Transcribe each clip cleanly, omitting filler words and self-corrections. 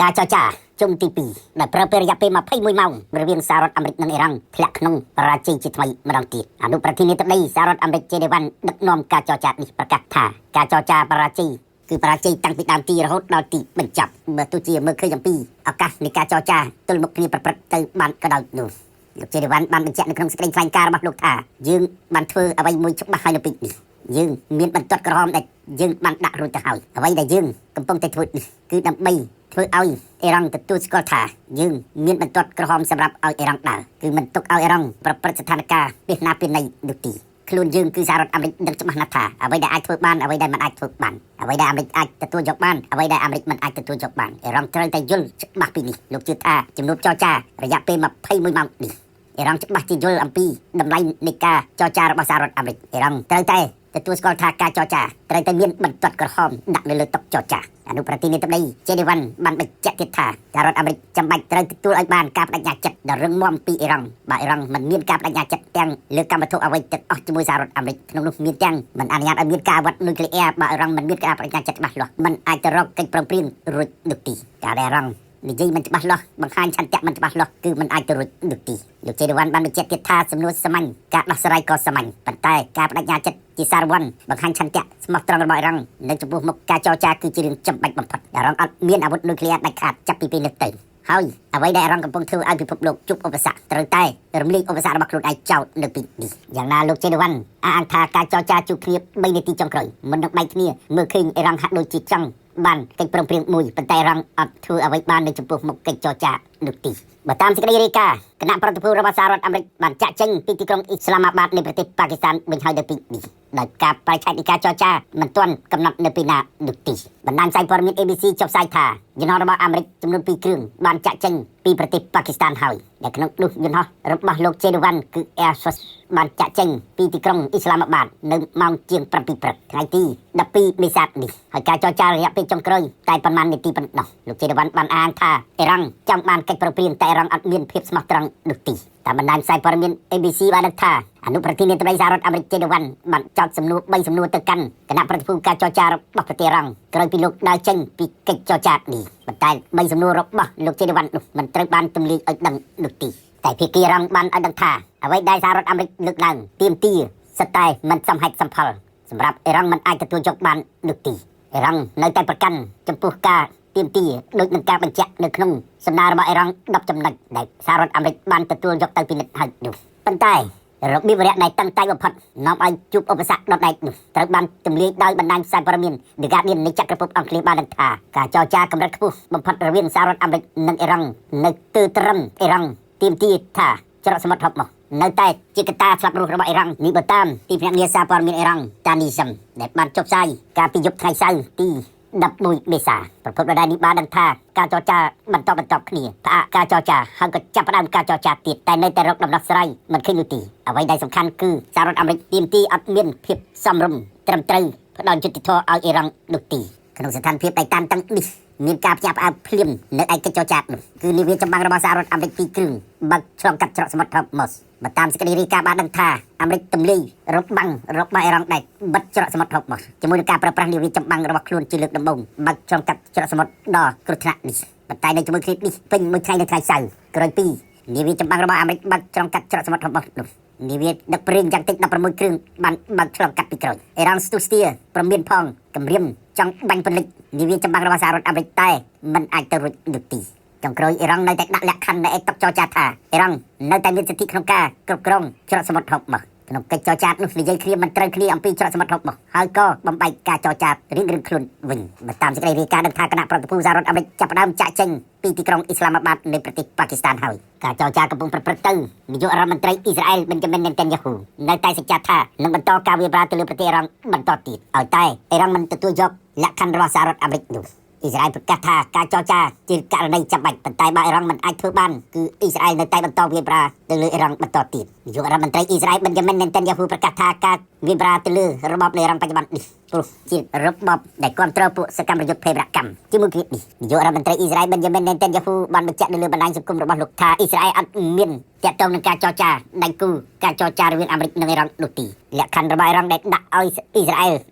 ការចរចាជុំទី2ដែលប្រើពេលរយៈពេល21ម៉ោងរវាងសហរដ្ឋអាមេរិកនិងអ៊ីរ៉ង់ធ្លាក់ក្នុងបរាជ័យជាថ្មីម្ដងទៀតអនុប្រធានាធិបតីសហរដ្ឋអាមេរិក J.D. Vance ដឹកនាំការចរចានេះប្រកាសថាការចរចាបរាជ័យគឺបរាជ័យតាំងពីដើមទីរហូតដល់ទីបញ្ចប់បើទោះជាមើលឃើញអំពីឱកាសនៃការចរចាទល់មុខគ្នាប្រព្រឹត្តទៅបានក៏ដោយនោះលោក J.D. Vance បានបញ្ជាក់នៅក្នុងសេចក្តីថ្លែងការណ៍របស់លោកថាយើងបានធ្វើអ្វីមួយច្បាស់ហើយនៅពេលនេះយើងមានបន្ទាត់ក្រហមដែលយើងបានដាក់រួចទៅហើយអ្វីដែលយើងកំពុងតែធ្វើនេះគឺដើម្បីធ្វើឲ្យអ៊ីរ៉ង់ទទួលស្គាល់ថាយើងមានបន្ទាត់ក្រហមសម្រាប់ឲ្យអ៊ីរ៉ង់ដើរគឺមិនទុកឲ្យអ៊ីរ៉ង់ប្រព្រឹត្តស្ថានភាពពីណាពីណីនោះទេខ្លួនយើងគឺសហរដ្ឋអាមេរិកដឹងច្បាស់ណាស់ថាអ្វីដែលអាចធ្វើបានអ្វីដែលមិនអាចធ្វើបានអ្វីដែលអាមេរិកអាចទទួលយកបានអ្វីដែលអាមេរិកមិនអាចទទួលយកបានអ៊ីរ៉ង់ត្រូវតែយល់ច្បាស់ពីនេះលោកជឿថាជំនួបចរចារយៈពេល21ម៉ោងនេះអ៊ីរ៉ង់ច្បាស់ជាយល់អំពីតម្លៃនៃការចរចារបស់សហរដ្ឋអាមេរិកអ៊ីរ៉ង់ត្រូវតែទទួលស្គាល់ថាការចរចាត្រូវតែមានបន្ទាត់ក្រហមដាក់នៅលើតុចរចាអនុប្រធានាធិបតី J.D. Vance បានបញ្ជាក់ទៀតថាសហរដ្ឋអាមេរិកចាំបាច់ត្រូវទទួលឲ្យបានការបដិញ្ញាចិត្តដ៏រឹងមាំពីអ៊ីរ៉ង់បើអ៊ីរ៉ង់មិនមានការបដិញ្ញាចិត្តទាំងលើកម្មវត្ថុអ្វីទាំងអស់ជាមួយសហរដ្ឋអាមេរិកក្នុងនោះមានទាំងមិនអនុញ្ញាតឲ្យមានការអាវុធនុយក្លេអ៊ែរបើអ៊ីរ៉ង់មិនមានការបដិញ្ញាចិត្តច្បាស់លាស់មិនអាចទៅរកកិច្ចព្រមព្រៀងរួចនោះទេការដែលអ៊ីរ៉ង់និយាយមិនច្បាស់លាស់បង្ហាញឆន្ទៈមិនច្បាស់លាស់គឺមិនអាចទៅរួចនោះទេលោក J.D. Vance បានបញ្ជាក់ទៀតថាសំណួរសាមញ្ញការដោះស្រាយក៏សាមញ្ញប៉ុន្តែការបដិញ្ញាចិត្តជាសារវ័នបង្ហាញឆន្ទៈស្មោះត្រង់របស់អ៊ីរ៉ង់នៅចំពោះមុខការចរចាគឺជារឿងចាំបាច់បំផុតអ៊ីរ៉ង់អត់មានអាវុធនុយក្លេអ៊ែរដាច់ខាតចាប់ពីពេលនេះទៅហើយអ្វីដែលអ៊ីរ៉ង់កំពុងធ្វើឲ្យពិភពលោកជួបឧបសគ្គត្រូវតែរំលាយឧបសគ្គរបស់ខ្លួនឯងចោលនៅពីនេះយ៉ាងណាលោក J.D. Vance អះអាងថាការចរចាជួបគ្នា3នាទីចុងក្រោយមិននឹងបែកគ្នាមើលឃើញអ៊ីរ៉ង់ហាក់ដូចជាចង់បានកិច្ចព្រមព្រៀងមួយប៉ុន្តែរ៉ង់អត់ធ្វើអ្វីបាននៅចំពោះមុខកិច្ចចរចានោះទេបើតាមសេចក្តីរាយការណ៍គណៈប្រតិភូរបស់សហរដ្ឋអាមេរិកបានចាក់ចេញពីទីក្រុងអ៊ីស្លាមាបាតនៃប្រទេសប៉ាគីស្ថានវិញហើយនៅពីនេះដោយការបរិច្ឆេទនៃការចរចាមិនទាន់កំណត់នៅពេលណានោះទេបណ្ដាញផ្សាយព័ត៌មាន ABC ចុះផ្សាយថាយន្តហោះរបស់អាមេរិកចំនួន2គ្រឿងបានចាក់ចេញពីប្រទេសប៉ាគីស្ថានហើយដែលក្នុងនោះយន្តហោះរបស់លោក J.D. Vance គឺ Air Force បានចាក់ចេញពីទីក្រុងអ៊ីស្លាមាបាតនៅម៉ោងជាង7ព្រឹកថ្ងៃទី12មេសានេះហើយការចរចារយៈពេលចុងក្រោយតែប៉ុន្មាននាទីប៉ុណ្ណោះលោក J.D. Vance បានអាងថាអ៊ីរ៉ង់ចង់បានកិច្ចព្រមព្រៀងតែអ៊ីរ៉ង់អត់មានភាពស្មោះត្រង់នោះទេតាមបណ្ដាញផ្សាយព័ត៌មាន ABC បានដឹងថាអនុប្រធានាធិបតីសហរដ្ឋអាមេរិក J.D. Vance បានចោទសំណួរ3សំណួរទៅកាន់គណៈប្រតិភូការចរចារបស់ប្រទេសអ៊ីរ៉ង់ក្រោយពីលោកដើរចេញពីកិច្ចចរចានេះប៉ុន្តែ3សំណួររបស់លោក J.D. Vance នោះមិនត្រូវបានទម្លាយឲ្យដឹងនោះទេតែភាគីអ៊ីរ៉ង់បានឲ្យដឹងថាអ្វីដែលសហរដ្ឋអាមេរិកលើកឡើងទាមទារសិតតែមិនសមហេតុសមផលសម្រាប់អ៊ីរ៉ង់មិនអាចទទួលយកបាននោះទេអ៊ីរ៉ង់នៅតែប្រកាន់ចំពោះការទាមទារដូចនឹងការបញ្ជាក់នៅក្នុងសំណើរបស់អ៊ីរ៉ង់10ចំណុចដែលសហរដ្ឋអាមេរិកបានទទួលយកទៅពិនិត្យហើយនោះប៉ុន្តែរបៀបវរៈដែលតាំងតែបំផុតនាំឲ្យជួបឧបសគ្គដដែលនោះត្រូវបានទម្លាយដោយបណ្ដាញផ្សាយព័ត៌មាន The Guardian នៃចក្រភពអង់គ្លេសបានដឹងថាការចរចាកម្រិតខ្ពស់បំផុតរវាងសហរដ្ឋអាមេរិកនិងអ៊ីរ៉ង់នៅទើត្រឹមអ៊ីរ៉ង់ទាមទារថាច្រកសមុទ្រហុបមកនៅតែជាកត្តាស្លាប់រស់របស់អ៊ីរ៉ង់នេះបើតាមទីភ្នាក់ងារសារព័ត៌មានអ៊ីរ៉ង់ TASNIM ដែលបានចុះផ្សាយកាលពីយប់ថ្ងៃសៅរ៍ទី11មេសាប្រពន្ធដដែលនេះបានដឹងថាការចរចាបន្តគ្នាផ្អាកការចរចាហើយក៏ចាប់ផ្ដើមការចរចាទៀតតែនៅតែរកដំណោះស្រាយមិនឃើញនោះទេអ្វីដែលសំខាន់គឺសហរដ្ឋអាមេរិកទាមទារអត់មានភាពសមរម្យត្រឹមត្រូវផ្ដល់យុត្តិធម៌ឲ្យអ៊ីរ៉ង់នោះទេក្នុងស្ថានភាពដែលតានតឹងនេះមានការផ្ញើផ្អើលភ្លាមនៅឯកិច្ចចរចានោះគឺនាវាចម្បាំងរបស់សហរដ្ឋអាមេរិក2គ្រឿងបើកឆ្លងកាត់ច្រកសមុទ្រ Hormuz បើតាមសេចក្តីរាយការណ៍បានដឹងថាអាមេរិកទម្លាយរបាំងរបស់អ៊ីរ៉ង់ដែលបិទច្រកសមុទ្រ Hormuz ជាមួយនឹងការប្រើប្រាស់នាវាចម្បាំងរបស់ខ្លួនជាលើកដំបូងបើកឆ្លងកាត់ច្រកសមុទ្រដ៏គ្រោះថ្នាក់នេះប៉ុន្តែនៅជាមួយគ្នានេះពេញមួយថ្ងៃនៅថ្ងៃសៅរ៍ក្រោយពីនាវាចម្បាំងរបស់អាមេរិកបើកឆ្លងកាត់ច្រកសមុទ្រ Hormuz នោះនាវាដឹកប្រេងយ៉ាងតិច16គ្រឿងបានបើកឆ្លងកាត់ពីក្រោយអ៊ីរ៉ង់ស្ទុះស្ទាព្រមានផងគម្រាមចង់បាញ់ពន្លិចនាវាចម្បាំងរបស់សហរដ្ឋអាមេរិកតែមិនអាចទៅរួចនោះទេចុងក្រោយអ៊ីរ៉ង់នៅតែដាក់លក្ខខណ្ឌនៅឯតុចរចាថាអ៊ីរ៉ង់នៅតែមានសិទ្ធិក្នុងការគ្រប់គ្រងច្រកសមុទ្រ Hormuzក្នុងកិច្ចចរចានោះនិយាយគ្នាមិនត្រូវគ្នាអំពីច្រកសមុទ្រ Hormuzហើយក៏បំបែកការចរចារៀងខ្លួនវិញបើតាមសេចក្តីរាយការណ៍ដឹងថាគណៈប្រតិភូសហរដ្ឋអាមេរិកចាប់ផ្ដើមចាក់ចេញពីទីក្រុងអ៊ីស្លាមាបាតនៃប្រទេសប៉ាគីស្ថានហើយការចរចាកំពុងប្រព្រឹត្តទៅនាយករដ្ឋមន្ត្រីអ៊ីស្រាអែល Benjamin Netanyahu នៅតែសច្ចាថានឹងបន្តការវាយប្រហារទៅលើប្រទេសអ៊ីរ៉ង់បន្តទៀតឲ្យតែអ៊ីរ៉ង់មិនទទួលយកលក្ខខណ្ឌរបស់សហរដ្ឋអាមេរិកនោះអ៊ីស្រាអែលប្រកាសថាការចរចាជាករណីចាំបាច់ប៉ុន្តែបើអ៊ីរ៉ង់មិនអាចធ្វើបានគឺអ៊ីស្រាអែលនៅតែបន្តវាយប្រហារទៅលើអ៊ីរ៉ង់បន្តទៀតនាយករដ្ឋមន្ត្រីអ៊ីស្រាអែល Benjamin Netanyahu ប្រកាសថាការវាយប្រហារទៅលើរបបនៃអ៊ីរ៉ង់បច្ចុប្បន្ននេះព្រោះជារបបដែលគ្រប់គ្រងពួកសកម្មភាពភេរវកម្មជាមួយគ្នានេះនាយករដ្ឋមន្ត្រីអ៊ីស្រាអែល Benjamin Netanyahu បានបញ្ជាក់នៅលើបណ្ដាញសង្គមរបស់លោកថាអ៊ីស្រាអែលអត់មានទាក់ទងនឹងការចរចាដៃគូការចរចារវាងអាមេរិកនិងអ៊ីរ៉ង់នោះទេលក្ខខណ្ឌរបស់អ៊ីរ៉ង់ដែលដាក់ឲ្យអ៊ីស្រាអ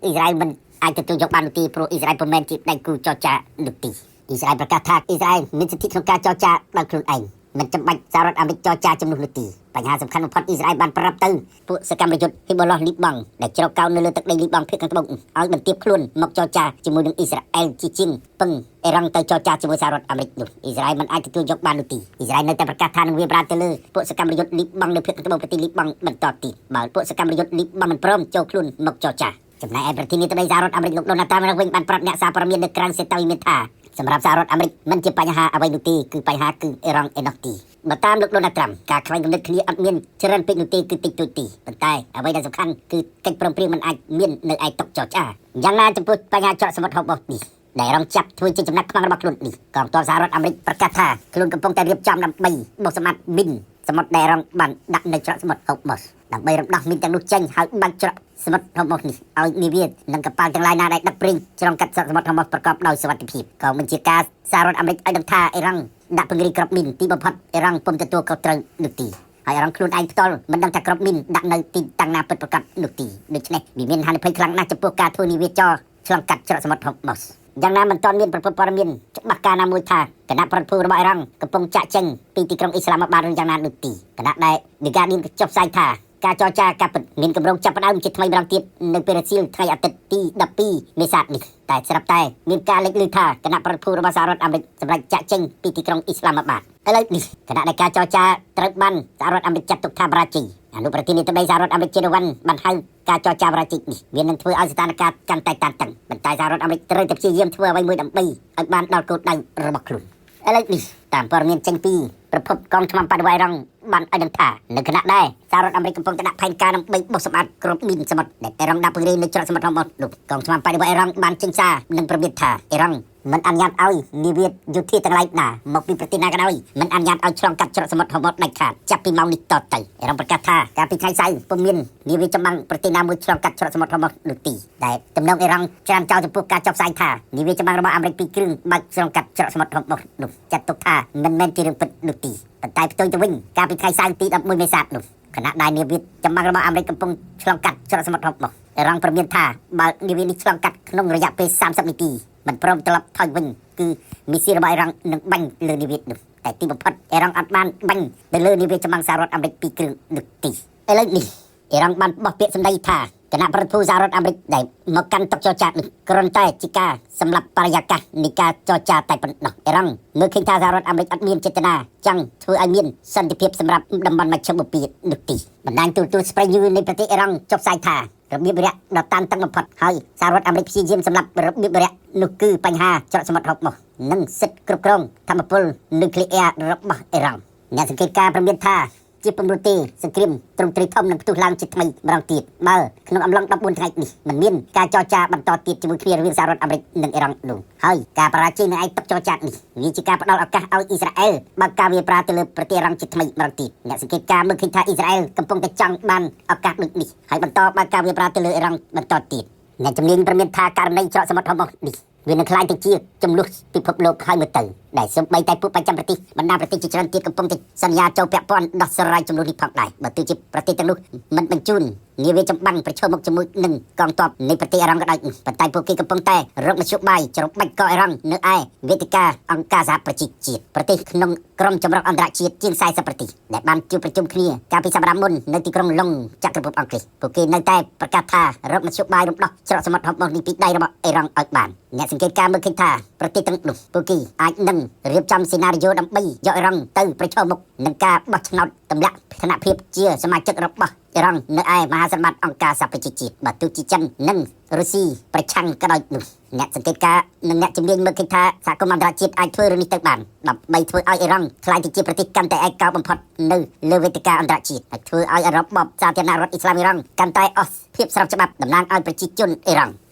ែលមិនអាចទទួលយកបាននោះទេព្រោះអ៊ីស្រាអែលពុំមែនជាដៃគូចរចានោះទេ អ៊ីស្រាអែលប្រកាសថាអ៊ីស្រាអែលមានសិទ្ធិក្នុងការចរចាដោយខ្លួនឯងមិនចាំបាច់សហរដ្ឋអាមេរិកចរចាជំនួសនោះទេបញ្ហាសំខាន់បំផុតអ៊ីស្រាអែលបានប្រាប់ទៅពួកសកម្មជនហ៊ីបូឡោះលីបង់ដែលជ្រកកោននៅលើទឹកដីលីបង់ភាគខាងត្បូងឲ្យបន្ទាបខ្លួនមកចរចាជាមួយនឹងអ៊ីស្រាអែលជាជាងពឹងអ៊ីរ៉ង់ទៅចរចាជាមួយសហរដ្ឋអាមេរិកនោះអ៊ីស្រាអែលមិនអាចទទួលយកបាននោះទេអ៊ីស្រាអែលនៅតែប្រកាសថានឹងវាយប្រហារទៅលើពួកសកម្មជនលីបង់នៅភាគខាងត្បូងប្រទេសលីបង់បន្តទៀតបើពួកសកម្មជនលីបង់មិនព្រមចូលខ្លួនមកចរចាចំណែកឯប្រធានាធិបតីសហរដ្ឋអាមេរិកលោកដូណាល់ ត្រាំវិញបានប្រាប់អ្នកសារព័ត៌មាននៅក្រៅសេតវិមានថាសម្រាប់សហរដ្ឋអាមេរិកមិនជាបញ្ហាអ្វីនោះទេគឺបញ្ហាគឺអ៊ីរ៉ង់ឯណោះទេបើតាមលោកដូណាល់ ត្រាំការខ្វែងគំនិតគ្នាអត់មានច្រើនពេកនោះទេគឺតិចតួចទេប៉ុន្តែអ្វីដែលសំខាន់គឺកិច្ចព្រមព្រៀងមិនអាចមាននៅឯតុចរចាយ៉ាងណាចំពោះបញ្ហាច្រកសមុទ្រហូបូសនេះដែលរងចាប់ធ្វើជាចំណាក់ខ្មាំងរបស់ខ្លួននេះកងទ័ពសហរដ្ឋអាមេរិកប្រកាសថាខ្លួនកំពុងតែរៀបចំដើម្បីបោះសម្អាតមីនសមុទ្រដែលរងបានដាក់នៅច្រកសមុទ្រហូបូសដើម្បីរំដោះមីនទាំងនោះចេញហើយបាញ់ច្រកសមុទ្រហូបូសនេះឲ្យនាវានិងកប៉ាល់ទាំងឡាយណាដែលដឹកប្រេងឆ្លងកាត់ច្រកសមុទ្រហូបូសប្រកបដោយសុវត្ថិភាពក៏បញ្ជាការសហរដ្ឋអាមេរិកឲ្យដឹងថាអ៊ីរ៉ង់ដាក់ពង្រាយក្របមីនទីបំផុតអ៊ីរ៉ង់ពុំទទួលខុសត្រូវនោះទេហើយអ៊ីរ៉ង់ខ្លួនឯងផ្ទាល់មិនដឹងថាក្របមីនដាក់នៅទីតាំងណាពិតប្រាកដនោះទេដូច្នេះវាមានហានិភ័យខ្លាំងណាស់ចំពោះការធ្វើនាវាចរឆ្លងកាត់ច្រកសមុទ្រហូបូសយ៉ាងណាមិនទាន់មានប្រភពព័ត៌មានច្បាស់ការណាមួយថាគណៈប្រតិភូរបស់អ៊ីរ៉ង់កំពុងចាក់ចេញពីទីក្រុងអ៊ីស្លាមាបាតឬយ៉ាងណានោះទេគណៈដែល The Guardian ចុះផ្សាយថាការចរចាការពិតមានកម្រងចាប់ផ្ដើមជាថ្មីម្ដងទៀតនៅពេលរសៀលថ្ងៃអាទិត្យទី12មេសានេះតែស្រាប់តែមានការលេចឮថាគណៈប្រតិភូរបស់សហរដ្ឋអាមេរិកសម្រាប់ចាក់ចេញពីទីក្រុងអ៊ីស្លាមាបាតឥឡូវនេះគណៈដែលការចរចាត្រូវបានសហរដ្ឋអាមេរិកចាត់ទុកថាបរាជ័យអនុប្រធានាធិបតីសហរដ្ឋអាមេរិកជារវ៉ាន់បានហៅការចរចាបរាជ័យនេះវានឹងធ្វើឲ្យស្ថានភាពកាន់តែតានតឹងប៉ុន្តែសហរដ្ឋអាមេរិកត្រូវតែព្យាយាមធ្វើអ្វីមួយដើម្បីឲ្យបានដល់គោលដៅរបស់ខ្លួនឥឡូវនេះតាមព័ត៌មានចេញពីប្រភពកងឆ្មាំបដិវៃរងបានឲ្យដឹងថានៅខណៈដែរសហរដ្ឋអាមេរិកកំពុងតែដាក់ផែនការដើម្បីបោះសម្អាតគ្រាប់មីនសមុទ្រដែលអ៊ីរ៉ង់ដាក់ពង្រាយនៅច្រកសមុទ្រហូបូសនោះកងឆ្មាំបដិវៃរងបានចេញសារនិងប្រមានថាអ៊ីរ៉ង់មិនអនុញ្ញាតឲ្យនាវាយោធាទាំងឡាយណាមកពីប្រទេសណាក៏ដោយមិនអនុញ្ញាតឲ្យឆ្លងកាត់ច្រកសមុទ្រហូបូសដាច់ខាតចាប់ពីម៉ោងនេះតទៅអ៊ីរ៉ង់ប្រកាសថាកាលពីថ្ងៃសៅរ៍ពុំមាននាវាចម្បាំងប្រទេសណាមួយឆ្លងកាត់ច្រកសមុទ្រហូបូសនោះទេតែទំនងអ៊ីរ៉ង់ច្រានចោលចំពោះការចុះផ្សាយថានាវាចម្បាំងរបស់អាមេរិកពីរគ្រឿងបាច់ឆ្លងកាត់ច្រកសមុទ្រហូបូសនោះចាត់ទុកថាមិនមែនជារឿងពិតនោះទេប៉ុន្តែផ្ទុយទៅវិញកាលពីថ្ងៃសៅរ៍ទី11មេសានោះខណៈដែលនាវាចម្បាំងរបស់អាមេរិកកំពុងឆ្លងកាត់ច្រកសមុទ្រហូបូសអ៊ីរ៉ង់ប្រមានថាបើនាវានេះឆ្លងកាត់ក្នុងរយៈពេល30នាទីមិនព្រមត្រឡប់ថយវិញគឺមីស៊ីលរបស់អ៊ីរ៉ង់នឹងបាញ់លើនាវានោះតែទីបំផុតអ៊ីរ៉ង់អត់បានបាញ់ទៅលើនាវាចម្បាំងសហរដ្ឋអាមេរិកពីរគ្រឿងនោះទេឥឡូវនេះអ៊ីរ៉ង់បានបោះពាក្យសម្ដីថាគណៈប្រតិភូសហរដ្ឋអាមេរិកដែលមកកាន់តុចរចានេះគ្រាន់តែជាការសម្លាប់បរិយាកាសនៃការចរចាតែប៉ុណ្ណោះអ៊ីរ៉ង់មើលឃើញថាសហរដ្ឋអាមេរិកអត់មានចេតនាចង់ធ្វើឲ្យមានសន្តិភាពសម្រាប់តំបន់មជ្ឈមបូព៌ានោះទេបណ្ដាញទូរទស្សន៍ Spread News នៃប្រទេសអ៊ីរ៉ង់ចុះផ្សាយថារបៀបវារៈដ៏តានតឹងបំផុតហើយសហរដ្ឋអាមេរិកព្យាយាមសម្លាប់របៀបវារៈនោះគឺបញ្ហាច្រកសមុទ្រហូបូសនិងសិទ្ធិគ្រប់គ្រងធម្មពលនុយក្លេអ៊ែររបស់អ៊ីរ៉ង់អ្នកសង្កេតការណ៍ប្រមានថាជាពំរុទេសង្គ្រាមទ្រង់ទ្រាយធំនឹងផ្ទុះឡើងជាថ្មីម្ដងទៀតបើក្នុងអំឡុង14ថ្ងៃនេះមិនមានការចរចាបន្តទៀតជាមួយគ្នារវាងសហរដ្ឋអាមេរិកនិងអ៊ីរ៉ង់នោះហើយការបរាជ័យនៅឯតុចរចានេះវាជាការផ្ដល់ឱកាសឲ្យអ៊ីស្រាអែលបើកការវាយប្រហារទៅលើប្រទេសអ៊ីរ៉ង់ជាថ្មីម្ដងទៀតអ្នកសង្កេតការណ៍មើលឃើញថាអ៊ីស្រាអែលកំពុងតែចង់បានឱកាសដូចនេះហើយបន្តបើកការវាយប្រហារទៅលើអ៊ីរ៉ង់បន្តទៀតអ្នកជំនាញប្រមានថាករណីច្រកសមុទ្រហូបូសនេះវានឹងក្លាយទៅជាចំនួនពិភពលោកហើយមើលទៅដែលសូម្បីតែពួកបច្ចាំប្រទេសបណ្ដាប្រទេសជាច្រើនទៀតកំពុងតែសន្យាចូលពាក់ព័ន្ធដោះស្រាយចំនួននេះផងដែរបើទោះជាប្រទេសទាំងនោះមិនបញ្ជូននាវាចម្បាំងប្រឈមមុខជាមួយនឹងកងទ័ពនៃប្រទេសអ៊ីរ៉ង់ក៏ដោយប៉ុន្តែពួកគេកំពុងតែរកមធ្យោបាយច្របាច់កអ៊ីរ៉ង់នៅឯវេទិកាអង្គការសហប្រជាជាតិប្រទេសក្នុងក្រុមចម្រុះអន្តរជាតិជាង40ប្រទេសដែលបានជួបប្រជុំគ្នាកាលពីសប្តាហ៍មុននៅទីក្រុងឡុងចក្រភពអង់គ្លេសពួកគេនៅតែប្រកាសថារកមធ្យោបាយរំដោះច្រកសមុទ្រហូបូសនេះពីដៃរបស់អ៊ីរ៉ង់ឲ្យបានអ្នកសង្កេតការណ៍មើលឃើញថាប្រទេសទាំងនោះពួកគេអាចនឹងរៀបចំសេណារីយ៉ូដើម្បីយកអ៊ីរ៉ង់ទៅប្រឈមមុខនឹងការបោះឆ្នោតទម្លាក់ឋានៈភាពជាសមាជិករបស់អ៊ីរ៉ង់នៅឯមហាសន្និបាតអង្គការសហប្រជាជាតិបើទោះជាចិននិងរុស្ស៊ីប្រឆាំងក៏ដោយនោះអ្នកសង្កេតការណ៍និងអ្នកជំនាញមើលឃើញថាសហគមន៍អន្តរជាតិអាចធ្វើរឿងនេះទៅបានដើម្បីធ្វើឲ្យអ៊ីរ៉ង់ក្លាយទៅជាប្រទេសកាន់តែឯកោបំផុតនៅលើវេទិកាអន្តរជាតិហើយធ្វើឲ្យរបបសាធារណរដ្ឋអ៊ីស្លាមអ៊ីរ៉ង់កាន់តែអស់ភាពស្របច្បាប់តំណាងឲ្យប្រជាជនអ៊ីរ៉ង់